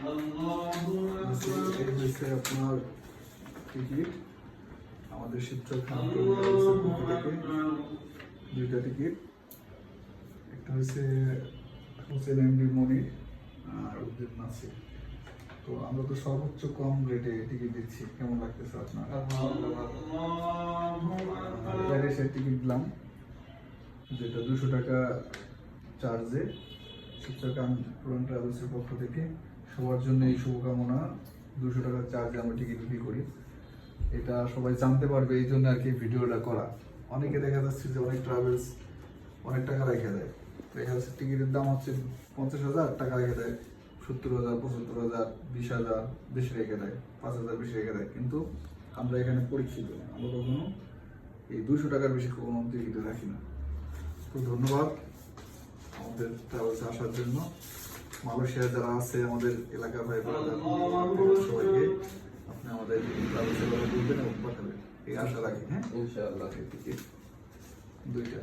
এই হচ্ছে আপনার টিকিট, আমাদের শিবচর খান থেকে দুইটা টিকিট, একটা হচ্ছে হোসেন এমডি মনির আর উদ্দিন নাসির। তো আমরা তো সর্বোচ্চ কম রেটে টিকিট দিচ্ছি, কেমন লাগতেছে আপনার? প্যারিসের টিকিট দিলাম যেটা 200 টাকা চার্জে, শিবচর খান ট্রাভেলসের পক্ষ থেকে সবার জন্য এই শুভকামনা, 200 টাকা চার্জে আমরা টিকিট বিক্রি করি। এটা সবাই জানতে পারবে এই জন্য আর কি ভিডিওটা করা। অনেকে দেখা যাচ্ছে যে অনেক ট্রাভেলস অনেক টাকা রেখে দেয়, দেখা যাচ্ছে টিকিটের দাম হচ্ছে 50,000 টাকা রেখে দেয়, 70,000, 75,000, 20,000 বেশি রেখে দেয়, 5,000 বেশি রেখে দেয়। কিন্তু আমরা এখানে পরীক্ষিত, আমরা কখনো এই 200 টাকার বেশি কোনো টিকিটে রাখি না। তো ধন্যবাদ আমাদের ট্রাভেলসে আসার জন্য। মালয়েশিয়া যারা আছে আমাদের এলাকার ভাই সবাইকে আপনি আমাদের ট্রাভেলসের কথা বলবেন এবং পাঠাবেন, এই আশা রাখি। হ্যাঁ, ইনশাআল্লাহ। টিকিট দুইটা।